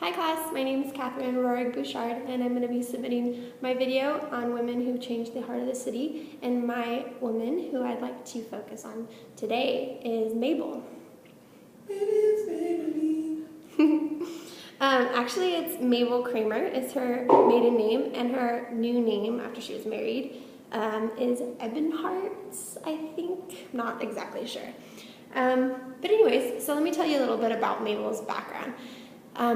Hi class, my name is Catherine Bouchard, and I'm going to be submitting my video on women who changed the heart of the city, and my woman who I'd like to focus on today is Mabel. Actually, it's Mabel Kramer is her maiden name, and her new name after she was married is Eberhardts, I think. I'm not exactly sure. But anyways, so let me tell you a little bit about Mabel's background.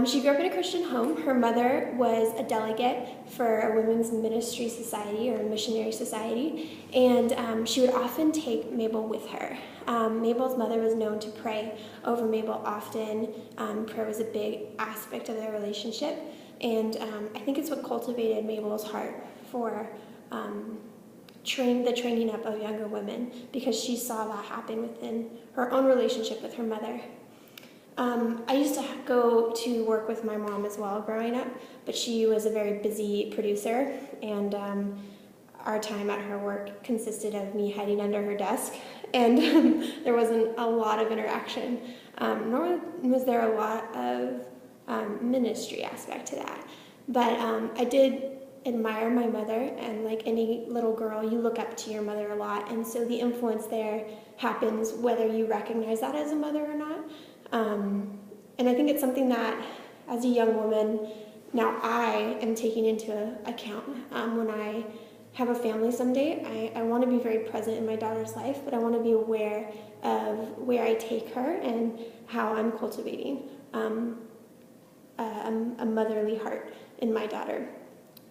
She grew up in a Christian home. Her mother was a delegate for a women's ministry society or a missionary society, and she would often take Mabel with her. Mabel's mother was known to pray over Mabel often. Prayer was a big aspect of their relationship, and I think it's what cultivated Mabel's heart for the training up of younger women, because she saw that happen within her own relationship with her mother. I used to go to work with my mom as well growing up, but she was a very busy producer, and our time at her work consisted of me hiding under her desk, and there wasn't a lot of interaction, nor was there a lot of ministry aspect to that. But I did admire my mother, and like any little girl, you look up to your mother a lot, and so the influence there happens whether you recognize that as a mother or not. And I think it's something that, as a young woman, now I am taking into account when I have a family someday. I want to be very present in my daughter's life, but I want to be aware of where I take her and how I'm cultivating a motherly heart in my daughter.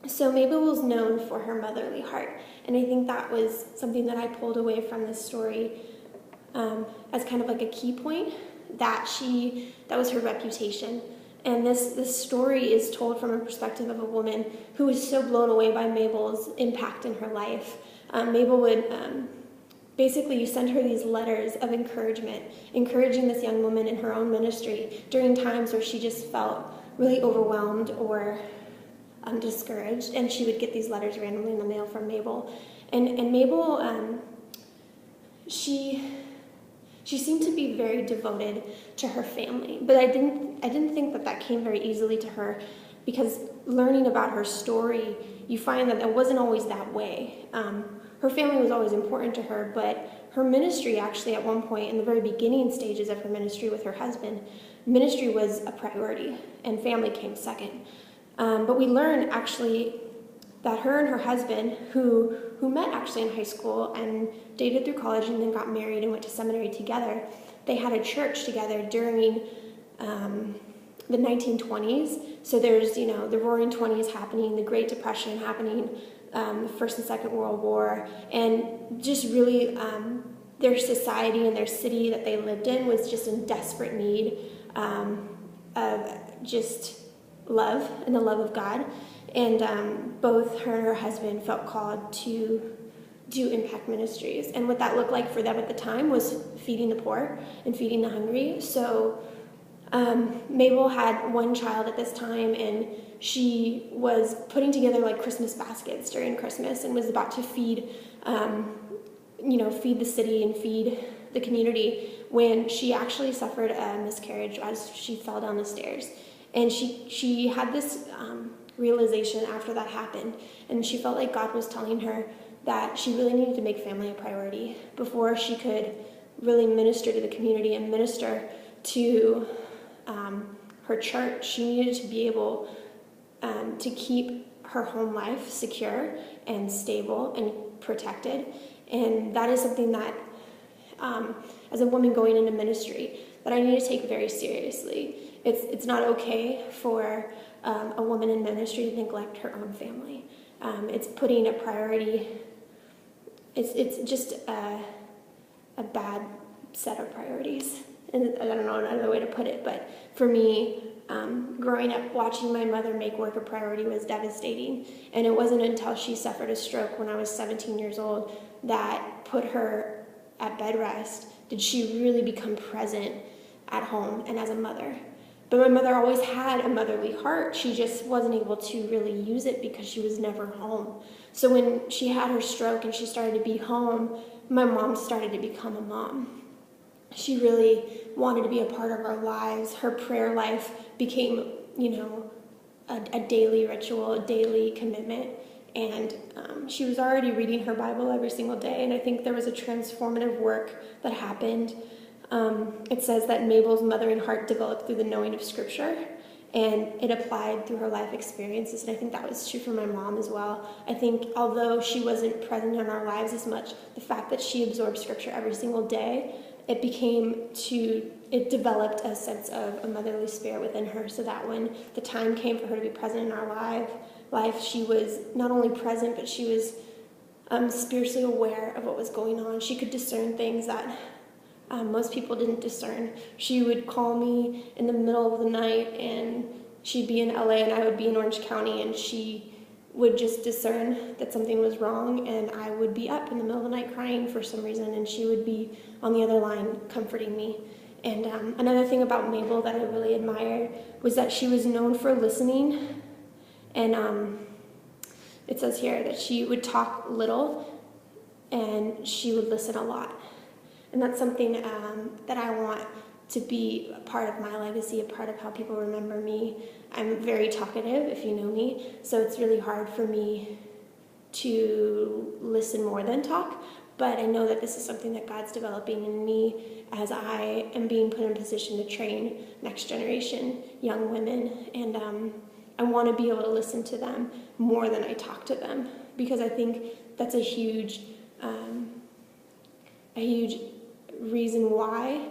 So Mabel was known for her motherly heart, and I think that was something that I pulled away from this story as kind of like a key point. That was her reputation. And this story is told from a perspective of a woman who was so blown away by Mabel's impact in her life. Mabel would basically send her these letters of encouragement, encouraging this young woman in her own ministry during times where she just felt really overwhelmed or discouraged, and she would get these letters randomly in the mail from Mabel. And Mabel, she seemed to be very devoted to her family, but I didn't think that came very easily to her, because learning about her story, you find that it wasn't always that way. Her family was always important to her, but her ministry actually, at one point in the very beginning stages of her ministry with her husband, ministry was a priority and family came second. But we learn actually that her and her husband, who met actually in high school and dated through college and then got married and went to seminary together, they had a church together during the 1920s. So there's, the Roaring 20s happening, the Great Depression happening, the First and Second World War, and just really their society and their city that they lived in was just in desperate need of just love and the love of God. And both her and her husband felt called to do impact ministries. And what that looked like for them at the time was feeding the poor and feeding the hungry. So Mabel had one child at this time, and she was putting together like Christmas baskets during Christmas and was about to feed the city and feed the community when she actually suffered a miscarriage as she fell down the stairs. And she had this realization after that happened, and she felt like God was telling her that she really needed to make family a priority before she could really minister to the community and minister to her church. She needed to be able to keep her home life secure and stable and protected, and that is something that as a woman going into ministry that I need to take very seriously. It's not okay for a woman in ministry to neglect her own family. It's putting a priority. It's just a bad set of priorities. And I don't know another way to put it, but for me, growing up watching my mother make work a priority was devastating. And it wasn't until she suffered a stroke when I was 17 years old that put her at bed rest did she really become present at home and as a mother. But my mother always had a motherly heart. She just wasn't able to really use it because she was never home. So when she had her stroke and she started to be home, my mom started to become a mom. she really wanted to be a part of our lives. Her prayer life became, a daily ritual, a daily commitment. And she was already reading her Bible every single day, and I think there was a transformative work that happened. It says that Mabel's mothering heart developed through the knowing of Scripture, and it applied through her life experiences, and I think that was true for my mom as well. I think although she wasn't present in our lives as much, the fact that she absorbed Scripture every single day, it developed a sense of a motherly spirit within her, so that when the time came for her to be present in our life, she was not only present, but she was spiritually aware of what was going on. She could discern things that most people didn't discern. She would call me in the middle of the night, and she'd be in LA and I would be in Orange County, and she would just discern that something was wrong, and I would be up in the middle of the night crying for some reason, and she would be on the other line comforting me. And another thing about Mabel that I really admired was that she was known for listening, and it says here that she would talk little and she would listen a lot. And that's something that I want to be a part of my legacy, a part of how people remember me. I'm very talkative, if you know me, so it's really hard for me to listen more than talk, but I know that this is something that God's developing in me as I am being put in position to train next generation young women, and I want to be able to listen to them more than I talk to them, because I think that's a huge reason why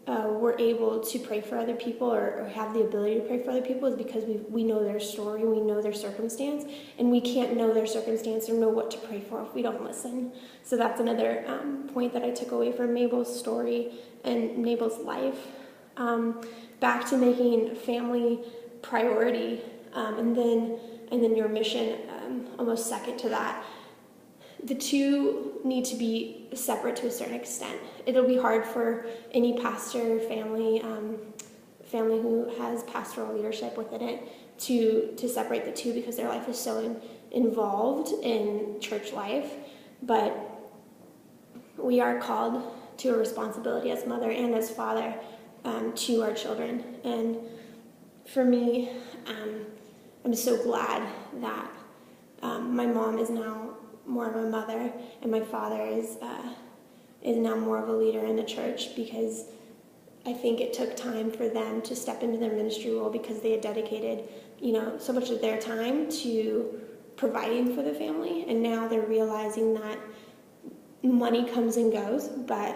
we're able to pray for other people or have the ability to pray for other people, is because we know their story, we know their circumstance, and we can't know their circumstance or know what to pray for if we don't listen. So that's another point that I took away from Mabel's story and Mabel's life. Back to making family priority, and then your mission almost second to that. The two need to be separate to a certain extent. It'll be hard for any pastor family who has pastoral leadership within it to separate the two, because their life is so involved in church life. But we are called to a responsibility as mother and as father to our children. And for me, I'm so glad that my mom is now more of a mother, and my father is now more of a leader in the church, because I think it took time for them to step into their ministry role, because they had dedicated, so much of their time to providing for the family, and now they're realizing that money comes and goes, but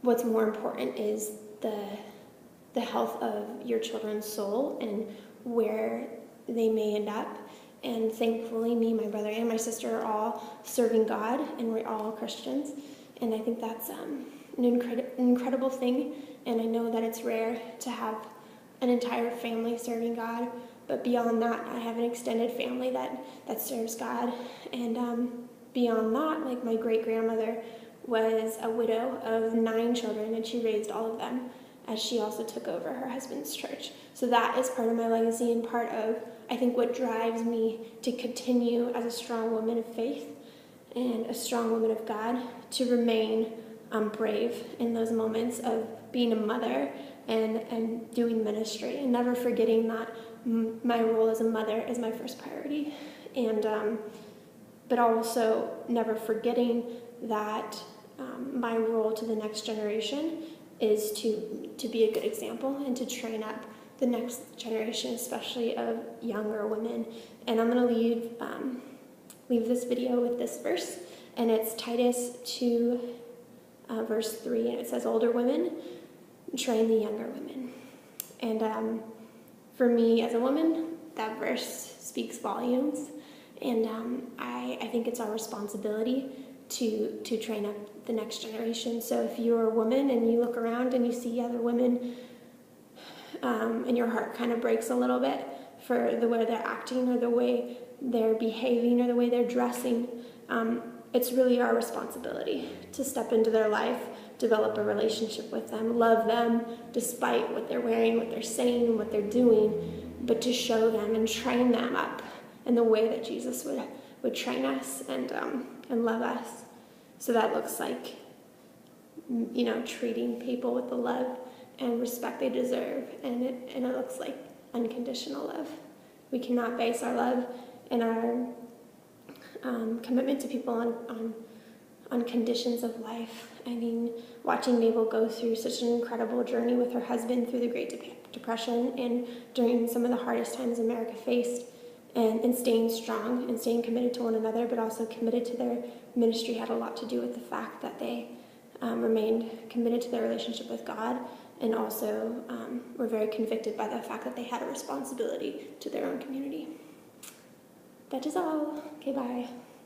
what's more important is the health of your children's soul and where they may end up. And thankfully, me, my brother, and my sister are all serving God, and we're all Christians. And I think that's an incredible thing. And I know that it's rare to have an entire family serving God. But beyond that, I have an extended family that serves God. And beyond that, like, my great-grandmother was a widow of 9 children, and she raised all of them as she also took over her husband's church. So that is part of my legacy, and part of, I think, what drives me to continue as a strong woman of faith and a strong woman of God, to remain brave in those moments of being a mother and doing ministry, and never forgetting that my role as a mother is my first priority, and but also never forgetting that my role to the next generation is to be a good example and to train up the next generation, especially of younger women. And I'm going to leave this video with this verse, and it's Titus 2, verse 3, and it says, "Older women, train the younger women." And for me as a woman, that verse speaks volumes, and I think it's our responsibility to train up the next generation. So if you're a woman and you look around and you see other women, and your heart kind of breaks a little bit for the way they're acting or the way they're behaving or the way they're dressing, it's really our responsibility to step into their life, develop a relationship with them, love them despite what they're wearing, what they're saying, what they're doing, but to show them and train them up in the way that Jesus would train us and love us. So that looks like treating people with the love and respect they deserve, and it looks like unconditional love. We cannot base our love and our commitment to people on conditions of life. I mean, watching Mabel go through such an incredible journey with her husband through the Great Depression and during some of the hardest times America faced, and staying strong and staying committed to one another, but also committed to their ministry, had a lot to do with the fact that they remained committed to their relationship with God, and also were very convicted by the fact that they had a responsibility to their own community. That is all. Okay, bye.